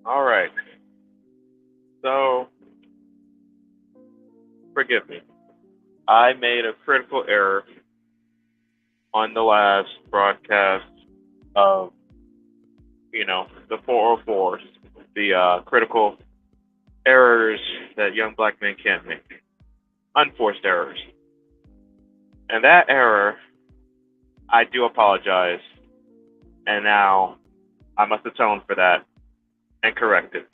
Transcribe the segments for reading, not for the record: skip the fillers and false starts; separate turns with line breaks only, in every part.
All right. So, forgive me. I made a critical error on the last broadcast of, the 404s, the critical errors that young black men can't make, unforced errors. And that error, I do apologize. And now I must atone for that and correct it.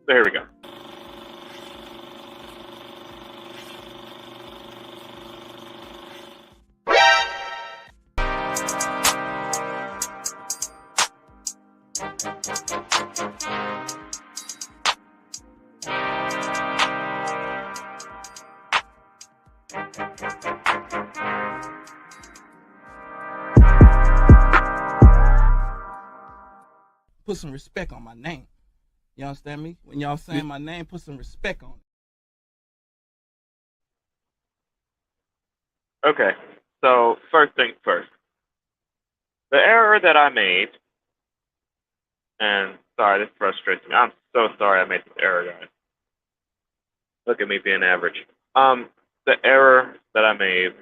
So here we go.
Put some respect on my name. You understand me? When y'all saying my name, put some respect on it.
Okay. So first things first. The error that I made, and sorry, this frustrates me. I'm so sorry I made this error, guys. Look at me being average. The error that I made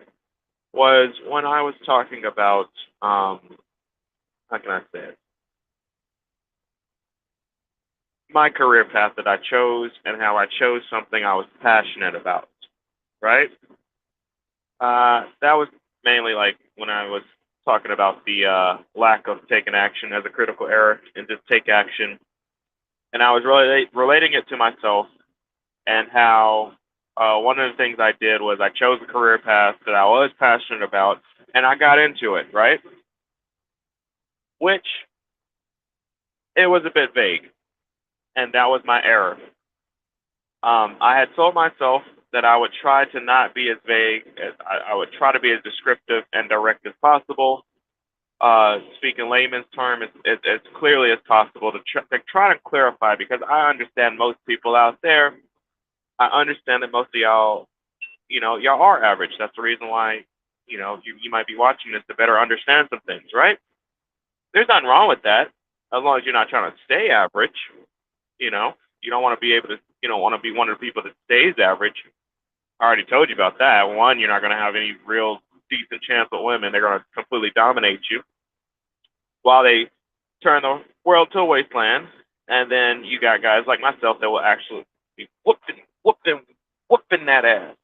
was when I was talking about, how can I say it? My career path that I chose and how I chose something I was passionate about, right? That was mainly like when I was talking about the lack of taking action as a critical error and just take action. And I was really relating it to myself and how one of the things I did was I chose a career path that I was passionate about and I got into it, right? Which it was a bit vague. And that was my error. I had told myself that I would try to not be as vague, as I would try to be as descriptive and direct as possible. Speak in layman's terms as clearly as possible to try to clarify because I understand most people out there. I understand that most of y'all, y'all are average. That's the reason why, you might be watching this to better understand some things, right? There's nothing wrong with that as long as you're not trying to stay average. You know, you don't want to be able to, you don't want to be one of the people that stays average. I already told you about that. One, you're not going to have any real decent chance with women. They're going to completely dominate you while they turn the world to a wasteland. And then you got guys like myself that will actually be whooping that ass.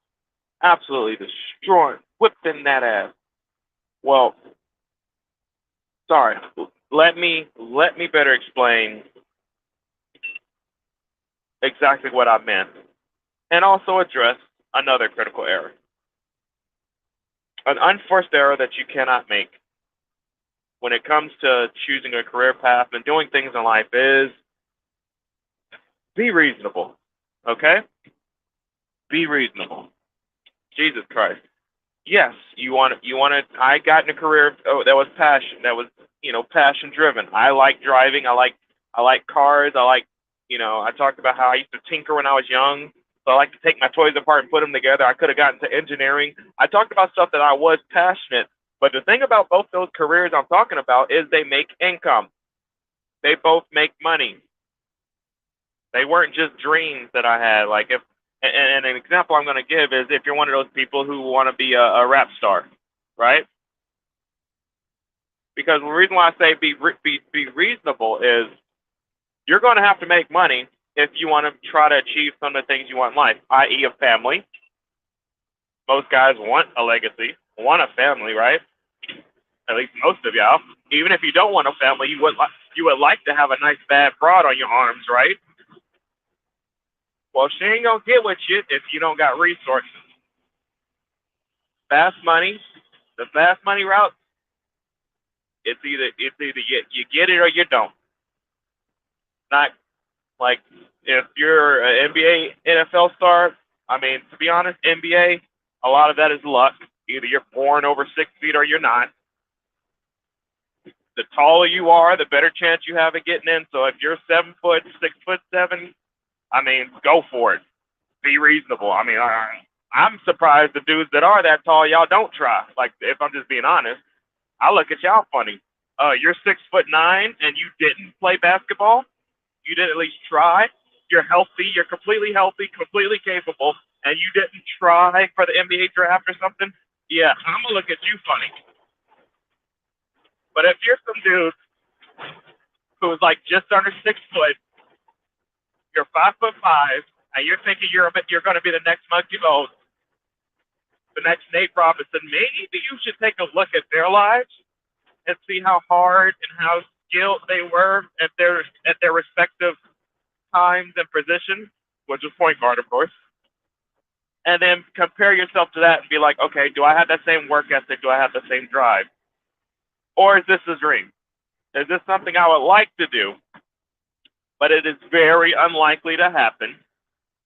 Absolutely destroying, whipping that ass. Well, sorry. Let me better explain exactly what I meant, and also address another critical error. An unforced error that you cannot make when it comes to choosing a career path and doing things in life is be reasonable. Okay? Be reasonable. Jesus Christ. Yes, I got in a career that was passion driven. I like driving, I like cars, I talked about how I used to tinker when I was young. So I like to take my toys apart and put them together. I could have gotten to engineering. I talked about stuff that I was passionate. But the thing about both those careers I'm talking about is they make income. They both make money. They weren't just dreams that I had. Like and an example I'm going to give is if you're one of those people who want to be a rap star, right? Because the reason why I say be reasonable is you're going to have to make money if you want to try to achieve some of the things you want in life, i.e., a family. Most guys want a legacy, want a family, right? At least most of y'all. Even if you don't want a family, you would like to have a nice bad broad on your arms, right? Well, she ain't gonna get with you if you don't got resources. Fast money, the fast money route. It's either you get it or you don't. Not like if you're an NBA, NFL star. I mean, to be honest, NBA, a lot of that is luck. Either you're born over 6 feet or you're not. The taller you are, the better chance you have of getting in. So if you're 7 foot, 6'7", I mean, go for it. Be reasonable. I mean, I'm surprised the dudes that are that tall, y'all don't try. Like, if I'm just being honest, I look at y'all funny. you're 6'9" and you didn't play basketball, you didn't at least try. You're healthy. You're completely healthy, completely capable, and you didn't try for the NBA draft or something. Yeah, I'm gonna look at you funny. But if you're some dude who's like just under 6 foot, you're 5'5", and you're thinking you're going to be the next Monkey Rose, the next Nate Robinson, maybe you should take a look at their lives and see how hard and how skilled they were at their respective times and positions, which is point guard, of course. And then compare yourself to that and be like, okay, do I have that same work ethic? Do I have the same drive? Or is this a dream? Is this something I would like to do, but it is very unlikely to happen?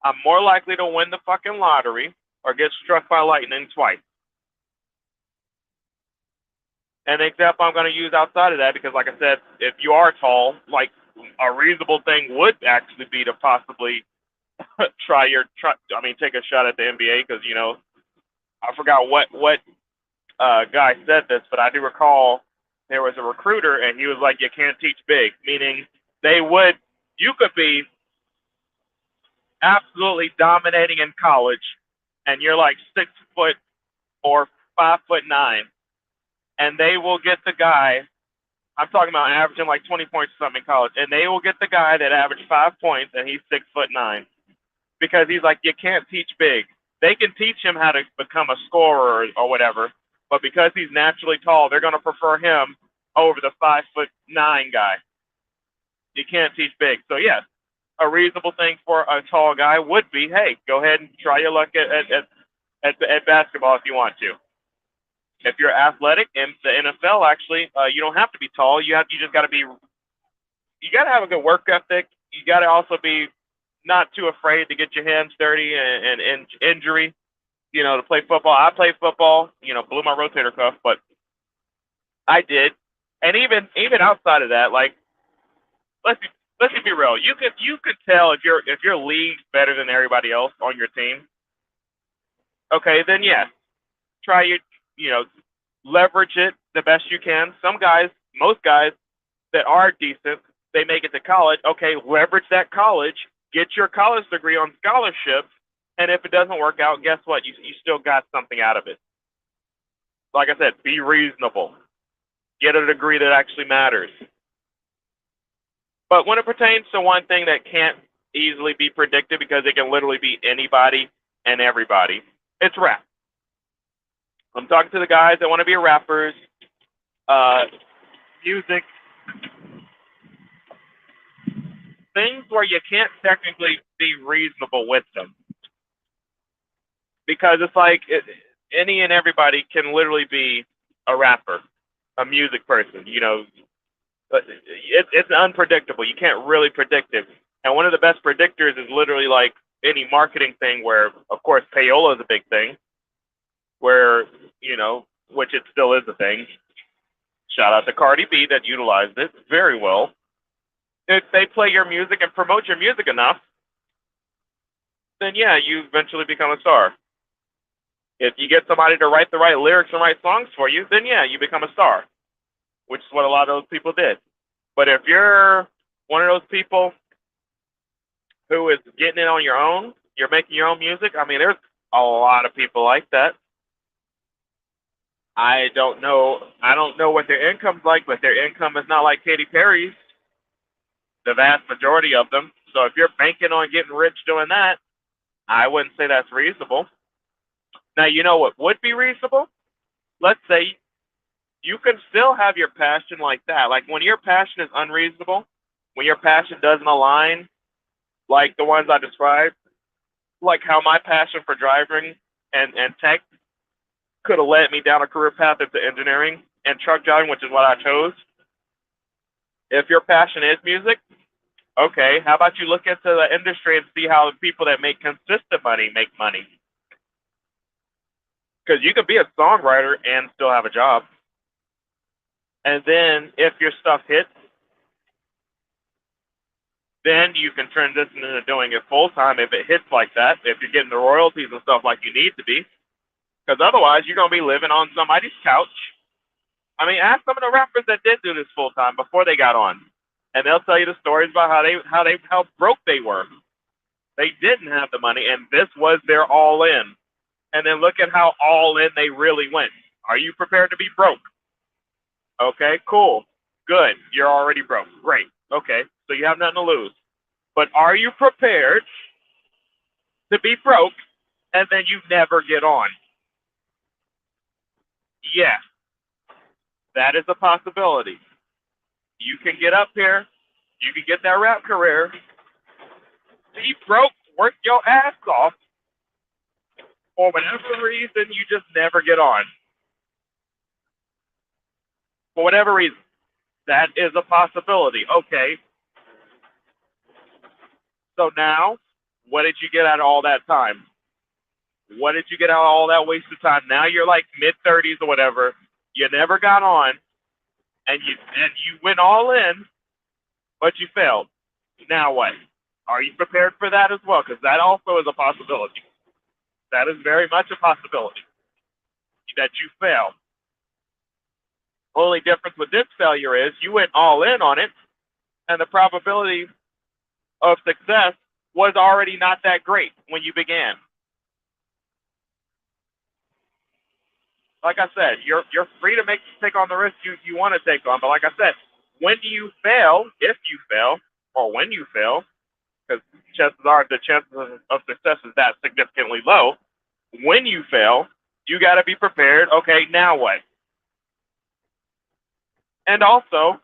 I'm more likely to win the fucking lottery or get struck by lightning twice. And the example I'm going to use outside of that, because like I said, if you are tall, like a reasonable thing would actually be to possibly take a shot at the NBA, because I forgot what guy said this, but I do recall there was a recruiter and he was like, you can't teach big, meaning you could be absolutely dominating in college and you're like 6 foot or 5'9", and they will get the guy, I'm talking about averaging like 20 points or something in college, and they will get the guy that averaged 5 points and he's 6'9", because he's like, you can't teach big. They can teach him how to become a scorer or whatever, but because he's naturally tall, they're going to prefer him over the 5'9" guy. You can't teach big. So yes, a reasonable thing for a tall guy would be, hey, go ahead and try your luck at basketball if you want to. If you're athletic in the NFL, actually, you don't have to be tall. You just got to have a good work ethic. You got to also be not too afraid to get your hands dirty and injury, to play football. I played football, blew my rotator cuff, but I did. And even outside of that, like, let's be real. You could tell if your league's better than everybody else on your team. Okay, then yes, try leverage it the best you can. Most guys that are decent, they make it to college. Okay, leverage that college. Get your college degree on scholarship, and if it doesn't work out, guess what? You still got something out of it. Like I said, be reasonable. Get a degree that actually matters. But when it pertains to one thing that can't easily be predicted because it can literally be anybody and everybody, it's rap. I'm talking to the guys that want to be rappers, music, things where you can't technically be reasonable with them. Because it's like any and everybody can literally be a rapper, a music person, It's unpredictable. You can't really predict it. And one of the best predictors is literally like any marketing thing where, of course, payola is a big thing, where, which it still is a thing. Shout out to Cardi B that utilized it very well. If they play your music and promote your music enough, then yeah, you eventually become a star. If you get somebody to write the right lyrics and write songs for you, then yeah, you become a star, which is what a lot of those people did. But if you're one of those people who is getting it on your own, you're making your own music, there's a lot of people like that. I don't know what their income's like, but their income is not like Katy Perry's, the vast majority of them. So if you're banking on getting rich doing that, I wouldn't say that's reasonable. Now, you know what would be reasonable? Let's say you can still have your passion like that. Like when your passion is unreasonable, when your passion doesn't align like the ones I described, like how my passion for driving and tech could have led me down a career path into engineering and truck driving, which is what I chose. If your passion is music, okay, how about you look into the industry and see how the people that make consistent money make money? Because you could be a songwriter and still have a job. And then if your stuff hits, then you can transition into doing it full time if it hits like that, if you're getting the royalties and stuff like you need to be. Because otherwise, you're going to be living on somebody's couch I mean, ask some of the rappers that did do this full time before they got on, and they'll tell you the stories about how broke they were. They didn't have the money, and this was their all in. And then look at how all in they really went. Are you prepared to be broke? Okay, cool, good. You're already broke. Great. Okay, so you have nothing to lose. But are you prepared to be broke and then you never get on? Yes, that is a possibility. You can get up here, you can get that rap career, be broke, work your ass off, for whatever reason, you just never get on. For whatever reason, that is a possibility. Okay, so now, what did you get out of all that time? What did you get out of all that wasted time? Now you're like mid 30s or whatever. You never got on, and you went all in, but you failed. Now what? Are you prepared for that as well? Because that also is a possibility. That is very much a possibility that you failed. Only difference with this failure is you went all in on it, and the probability of success was already not that great when you began. Like I said, you're free to take on the risk you want to take on. But like I said, when you fail, if you fail, or when you fail, because chances are the chances of success is that significantly low. When you fail, you got to be prepared. Okay, now what? And also,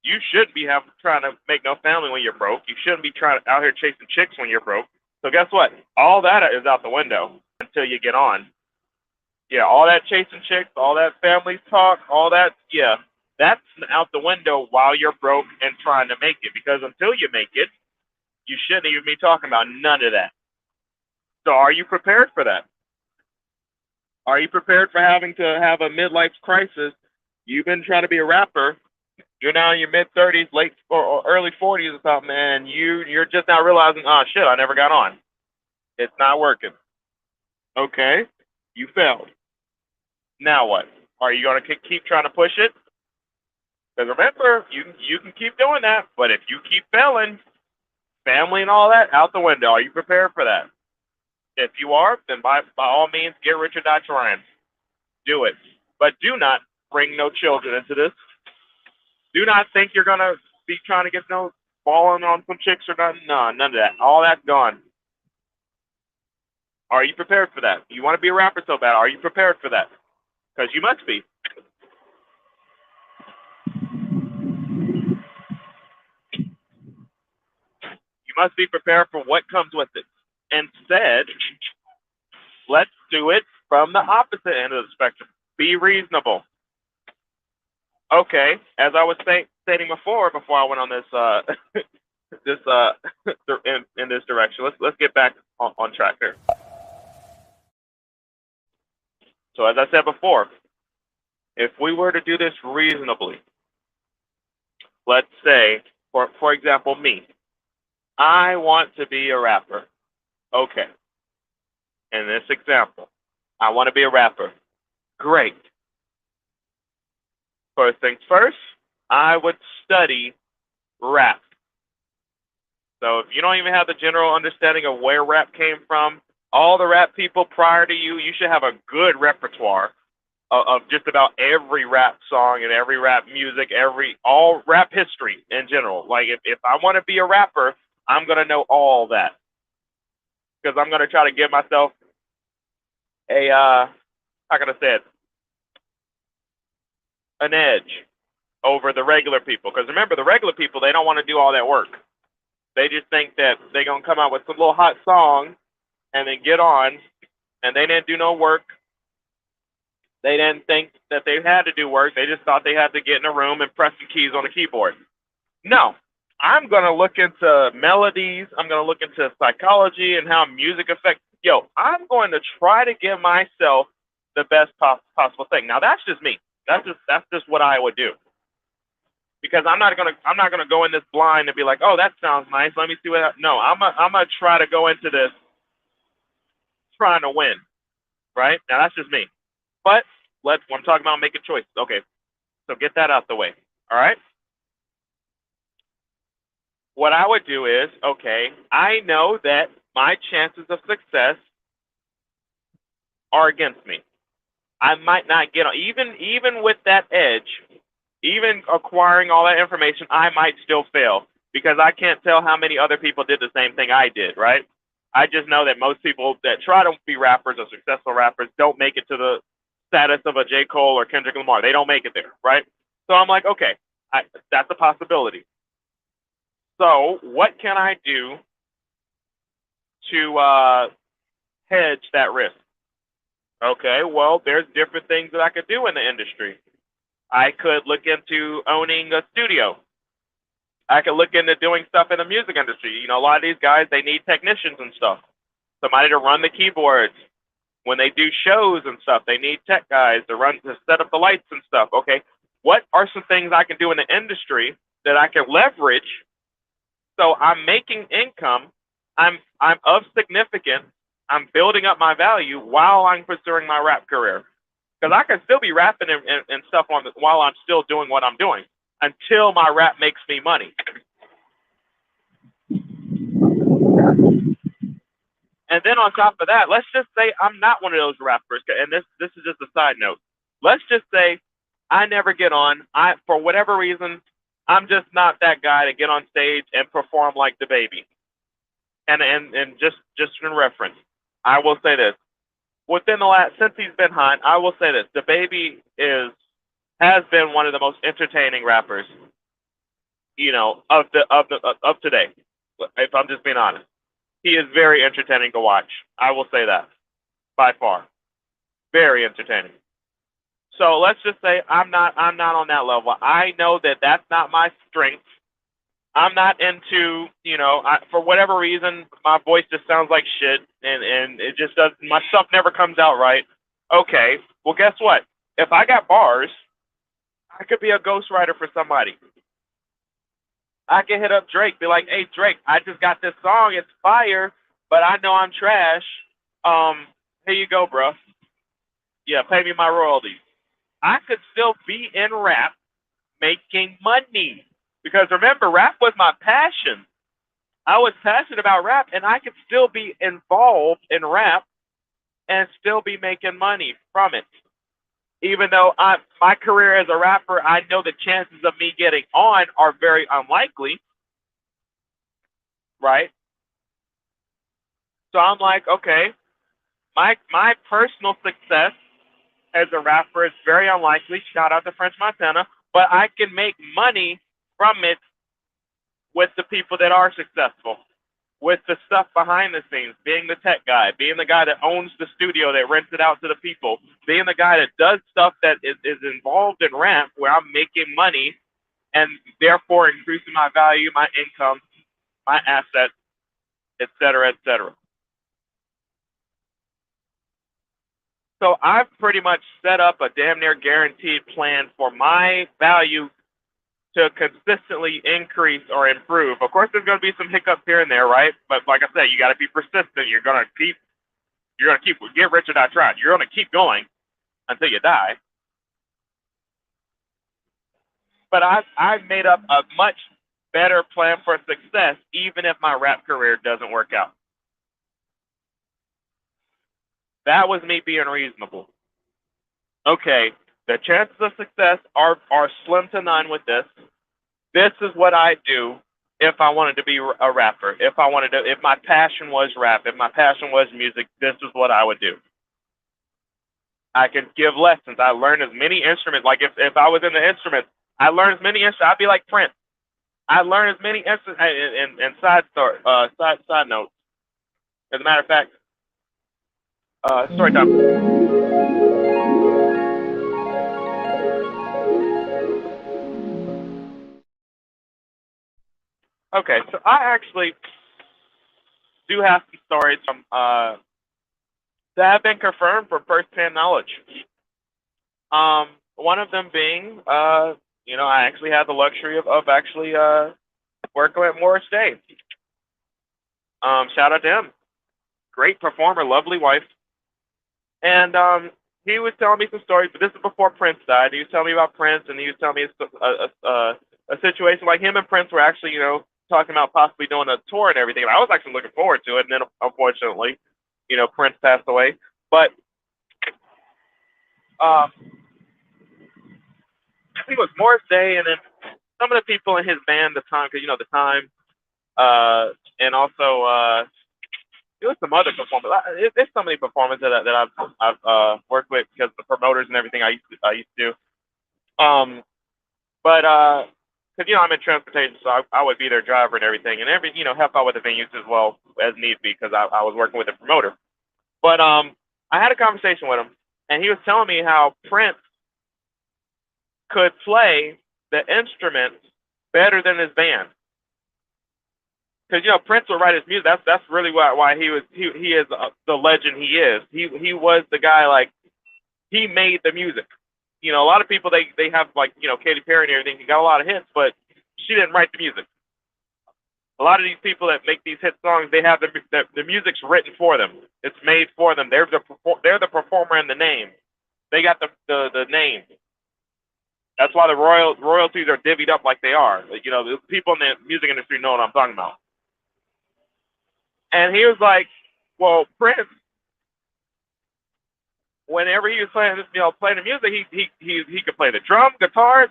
you shouldn't be trying to make no family when you're broke. You shouldn't be trying out here chasing chicks when you're broke. So guess what? All that is out the window until you get on. Yeah, all that chasing chicks, all that family talk, all that, yeah, that's out the window while you're broke and trying to make it. Because until you make it, you shouldn't even be talking about none of that. So are you prepared for that? Are you prepared for having to have a midlife crisis? You've been trying to be a rapper. You're now in your mid 30s, late or early 40s or something, and you're just now realizing, oh shit, I never got on. It's not working. Okay, you failed. Now what? Are you going to keep trying to push it? Because remember, you can keep doing that, but if you keep failing, family and all that out the window. Are you prepared for that? If you are, then by all means, get rich or die trying. Do it, but do not bring no children into this. Do not think you're gonna be trying to get no falling on some chicks or nothing. No, none of that. All that's gone. Are you prepared for that? You want to be a rapper so bad. Are you prepared for that? Because you must be. You must be prepared for what comes with it. Instead, let's do it from the opposite end of the spectrum. Be reasonable. Okay, as I was stating before I went on this this in this direction. Let's get back on track here. So as I said before, if we were to do this reasonably, let's say for example me, I want to be a rapper. Okay. In this example, I want to be a rapper. Great. First things first, I would study rap. So if you don't even have the general understanding of where rap came from, all the rap people prior to you should have a good repertoire of just about every rap song and every rap music, all rap history in general. Like if I want to be a rapper, I'm gonna know all that because I'm gonna try to give myself a how can I say it, an edge over the regular people. Because remember, the regular people, they don't want to do all that work. They just think that they're gonna come out with some little hot song and then get on, and they didn't do no work. They didn't think that they had to do work. They just thought they had to get in a room and press some keys on a keyboard. No, I'm going to look into melodies. I'm going to look into psychology and how music affects. Yo, I'm going to try to give myself the best possible thing. Now, that's just me. That's just what I would do. Because I'm not gonna go in this blind and be like, oh, that sounds nice. Let me see what. No, I'm gonna try to go into this trying to win. Right now, that's just me. But I'm talking about making choices. Okay, So get that out the way. All right. What I would do is, okay, I know that my chances of success are against me. I might not get even with that edge, even acquiring all that information, I might still fail because I can't tell how many other people did the same thing I did, right? I just know that most people that try to be rappers or successful rappers don't make it to the status of a J. Cole or Kendrick Lamar. They don't make it there, right? So I'm like, okay, that's a possibility. So what can I do to hedge that risk? Okay, well, there's different things that I could do in the industry. I could look into owning a studio. I could look into doing stuff in the music industry. You know, a lot of these guys, they need technicians and stuff. Somebody to run the keyboards. When they do shows and stuff, they need tech guys to set up the lights and stuff. Okay, what are some things I can do in the industry that I can leverage so I'm making income, I'm of significance, I'm building up my value while I'm pursuing my rap career. Because I can still be rapping and stuff while I'm still doing what I'm doing until my rap makes me money. And then on top of that, let's just say I'm not one of those rappers. And this is just a side note. Let's just say I never get on. I for whatever reason, I'm just not that guy to get on stage and perform like the baby. And just in reference, I will say this: within the last since he's been hot, I will say this: the baby has been one of the most entertaining rappers, you know, of today. If I'm just being honest, he is very entertaining to watch. I will say that by far, very entertaining. So let's just say I'm not on that level. I know that that's not my strength. I'm not into, for whatever reason, my voice just sounds like shit, and it just does. My stuff never comes out right. Okay, well, guess what? If I got bars, I could be a ghostwriter for somebody. I can hit up Drake, be like, "Hey, Drake, I just got this song. It's fire, but I know I'm trash. Here you go, bro. Yeah, pay me my royalties." I could still be in rap making money because remember, rap was my passion. I was passionate about rap, and I could still be involved in rap and still be making money from it. Even though my career as a rapper, I know the chances of me getting on are very unlikely, right? So I'm like, okay, my personal success as a rapper is very unlikely. Shout out to French Montana, but I can make money from it with the people that are successful, with the stuff behind the scenes, being the tech guy, being the guy that owns the studio that rents it out to the people, being the guy that does stuff that is involved in rap where I'm making money and therefore increasing my value, my income, my assets, et cetera, et cetera. So I've pretty much set up a damn near guaranteed plan for my value to consistently increase or improve. Of course, there's going to be some hiccups here and there, right? But like I said, you got to be persistent. You're going to keep get rich or die trying. You're going to keep going until you die. But I've made up a much better plan for success, even if my rap career doesn't work out. That was me being reasonable. Okay, the chances of success are slim to none with this. This is what I do if I wanted to be a rapper. If my passion was rap, if my passion was music, this is what I would do. I can give lessons. I learn as many instruments. Like if I was in the instruments, I learn as many instruments. I'd be like Prince. I learn as many instruments. And side note. As a matter of fact, story time. Okay, so I actually do have some stories from that have been confirmed from first-hand knowledge. One of them being, I actually had the luxury of actually working with Morris Day. Shout out to him. Great performer, lovely wife. And he was telling me some stories, but this is before Prince died. He was telling me about Prince, and he was telling me a situation like him and Prince were actually, talking about possibly doing a tour and everything. And I was actually looking forward to it, and then unfortunately, Prince passed away. But um, I think it was Morris Day, and then some of the people in his band at the time, because the time, and also there was some other performers. There's so many performers that I've worked with because the promoters and everything I used to do. But because I'm in transportation, so I would be their driver and everything, and help out with the venues as well as need be because I was working with a promoter. But I had a conversation with him, and he was telling me how Prince could play the instruments better than his band. Because Prince would write his music. That's really why he is the legend he is. He was the guy, like, he made the music. A lot of people they have, like, Katy Perry and everything. He got a lot of hits, but she didn't write the music. A lot of these people that make these hit songs, they have the music's written for them. It's made for them. They're the performer in the name. They got the name. That's why the royalties are divvied up like they are. The people in the music industry know what I'm talking about. And he was like, "Well, Prince, whenever he was playing playing the music, he could play the drum, guitars,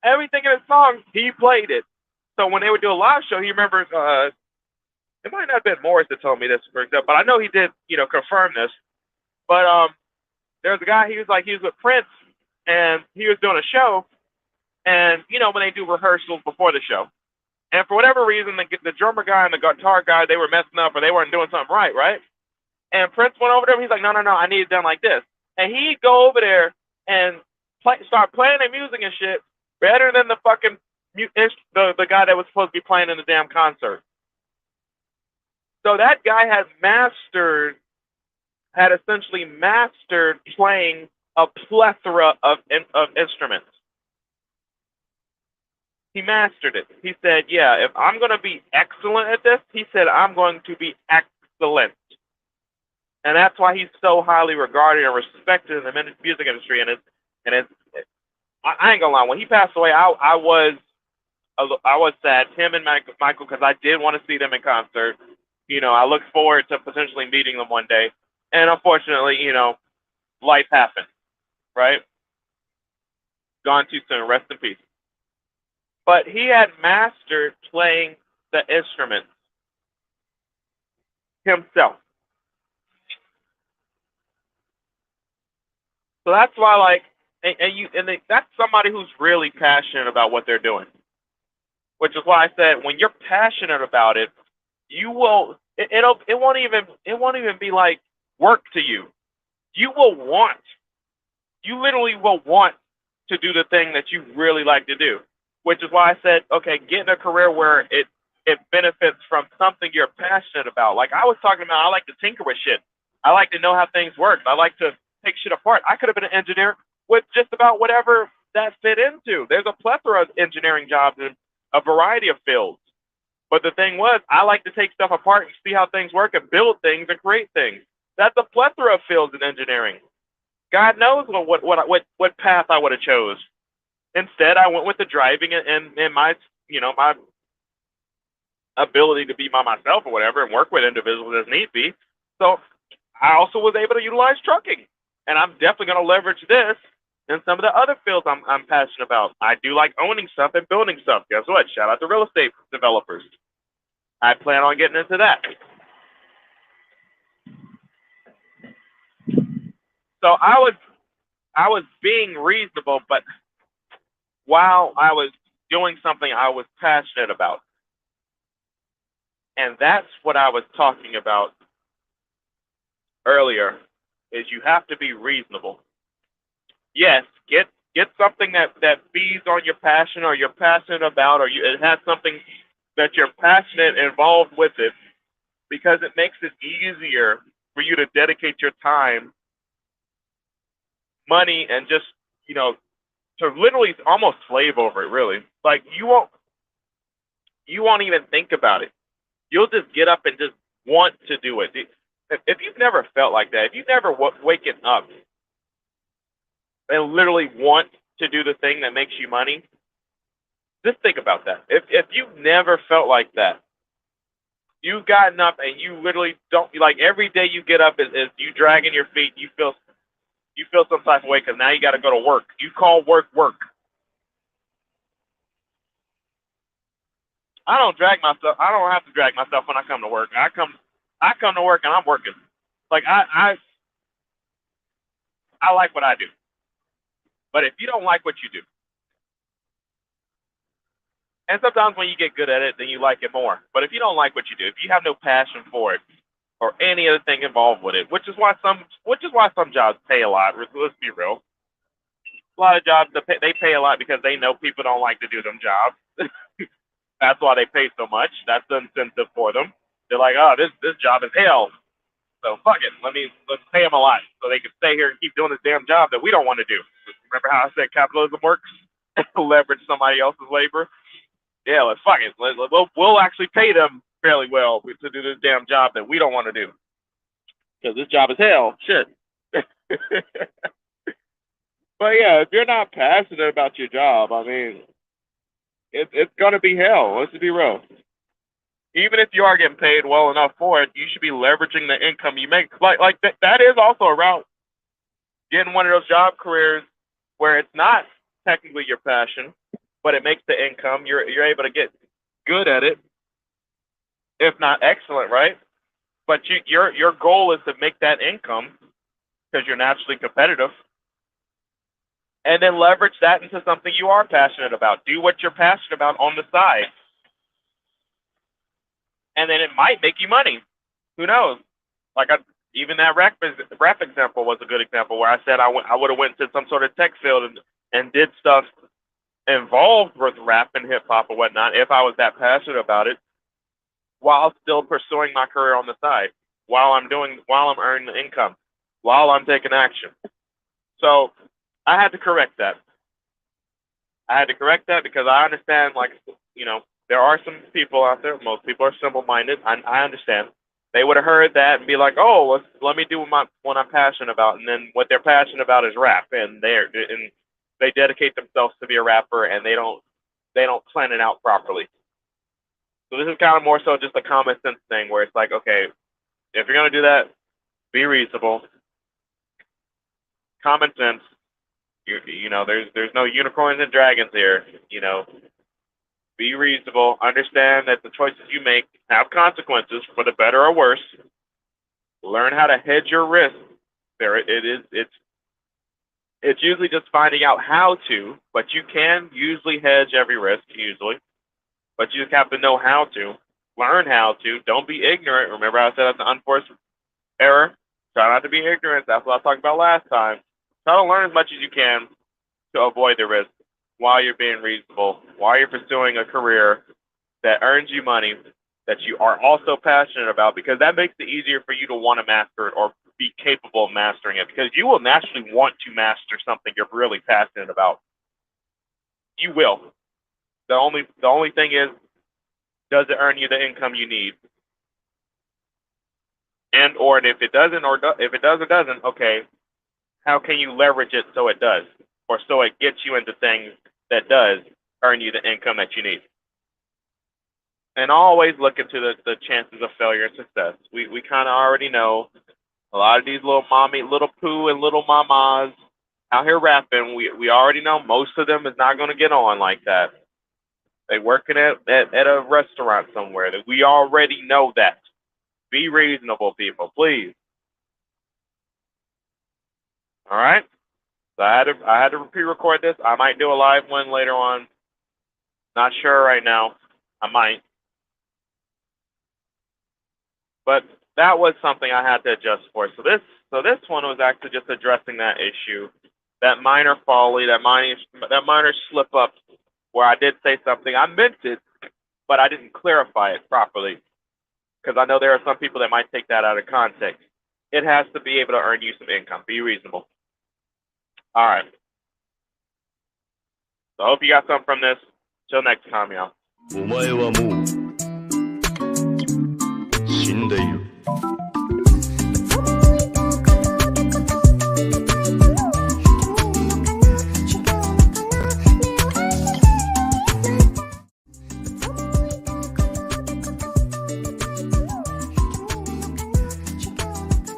everything in his songs. He played it. So when they would do a live show, he remembers. It might not have been Morris that told me this, for example, but I know he did, confirm this. But there was a guy. He was with Prince, and he was doing a show, and when they do rehearsals before the show, and for whatever reason, the drummer guy and the guitar guy, they were messing up or they weren't doing something right, right? And Prince went over there. He's like, no, I need it done like this. And he'd go over there and start playing the music and shit better than the fucking the guy that was supposed to be playing in the damn concert. So that guy had essentially mastered playing a plethora of instruments. He mastered it. He said, yeah, if I'm going to be excellent at this, he said, I'm going to be excellent. And that's why he's so highly regarded and respected in the music industry. And I ain't gonna lie. When he passed away, I was sad. Him and Michael, because I did want to see them in concert. I look forward to potentially meeting them one day. And unfortunately, life happened. Right? Gone too soon. Rest in peace. But he had mastered playing the instruments himself. So that's why, like, that's somebody who's really passionate about what they're doing. Which is why I said, when you're passionate about it, you will. It won't even be like work to you. You literally will want to do the thing that you really like to do. Which is why I said, okay, get in a career where it benefits from something you're passionate about. Like I was talking about, I like to tinker with shit. I like to know how things work. I like to take shit apart. I could have been an engineer with just about whatever that fit into. There's a plethora of engineering jobs in a variety of fields. But the thing was, I like to take stuff apart and see how things work and build things and create things. That's a plethora of fields in engineering. God knows what path I would have chose. Instead, I went with the driving and my my ability to be by myself or whatever and work with individuals as need be. So I also was able to utilize trucking, and I'm definitely going to leverage this in some of the other fields I'm passionate about. I do like owning stuff and building stuff. Guess what? Shout out to real estate developers. I plan on getting into that. So I was being reasonable, but while I was doing something I was passionate about. And that's what I was talking about earlier, is you have to be reasonable. Yes, get something that feeds on your passion or you're passionate about, or it has something that you're passionate involved with it, because it makes it easier for you to dedicate your time, money, and just, to literally almost slave over it, really. Like you won't even think about it. You'll just get up and just want to do it. If you've never felt like that, if you've never waken up and literally want to do the thing that makes you money, just think about that. If you've never felt like that, you've gotten up and you literally don't like every day you get up is you dragging your feet. You feel some type of way because now you got to go to work. You call work work. I don't drag myself. I don't have to drag myself when I come to work. I come to work and I'm working. Like I like what I do. But if you don't like what you do, and sometimes when you get good at it, then you like it more. But if you don't like what you do, if you have no passion for it or any other thing involved with it, which is why some jobs pay a lot. Let's be real. A lot of jobs they pay a lot because they know people don't like to do them jobs. That's why they pay so much. That's the incentive for them. They're like, oh, this job is hell. So fuck it. Let's pay them a lot so they can stay here and keep doing this damn job that we don't want to do. Remember how I said capitalism works? Leverage somebody else's labor. Yeah, let's fuck it. We'll actually pay them fairly well to do this damn job that we don't want to do because this job is hell. Shit. But yeah, if you're not passionate about your job, I mean, it's gonna be hell. Let's be real. Even if you are getting paid well enough for it, you should be leveraging the income you make. Like that is also a route. Getting one of those job careers where it's not technically your passion, but it makes the income. You're able to get good at it, if not excellent, right? But your goal is to make that income because you're naturally competitive, and then leverage that into something you are passionate about. Do what you're passionate about on the side, and then it might make you money. Who knows? Like even that rap example was a good example where I said I would have went to some sort of tech field and did stuff involved with rap and hip hop or whatnot if I was that passionate about it, while still pursuing my career on the side, while I'm earning the income, while I'm taking action. So I had to correct that. I had to correct that because I understand, like, there are some people out there. Most people are simple-minded. I understand. They would have heard that and be like, "Oh, let me do what I'm passionate about," and then what they're passionate about is rap, and they dedicate themselves to be a rapper, and they don't plan it out properly. So this is kind of more so just a common sense thing where it's like, okay, if you're gonna do that, be reasonable, common sense. There's no unicorns and dragons here. Be reasonable. Understand that the choices you make have consequences for the better or worse. Learn how to hedge your risk. There it is. It's usually just finding out how to, but you can usually hedge every risk usually. But you just have to know how to. Learn how to. Don't be ignorant. Remember I said that's an unforced error. Try not to be ignorant. That's what I talked about last time. Try to learn as much as you can to avoid the risk while you're being reasonable, while you're pursuing a career that earns you money that you are also passionate about, because that makes it easier for you to want to master it or be capable of mastering it, because you will naturally want to master something you're really passionate about. You will. The only thing is, does it earn you the income you need? And if it doesn't, if it doesn't, okay, how can you leverage it so it does, or so it gets you into things that does earn you the income that you need? And always look into the chances of failure and success. We kind of already know a lot of these little poo and little mamas out here rapping. We already know most of them is not going to get on like that. They working at a restaurant somewhere. That we already know that. Be reasonable, people, please. All right. So I had to pre-record this. I might do a live one later on. Not sure right now. I might. But that was something I had to adjust for. So this one was actually just addressing that issue, that minor folly, that minor slip up where I did say something. I meant it, but I didn't clarify it properly, because I know there are some people that might take that out of context. It has to be able to earn you some income. Be reasonable. All right. So I hope you got something from this. Till next time, y'all. お前はもう死んでいる。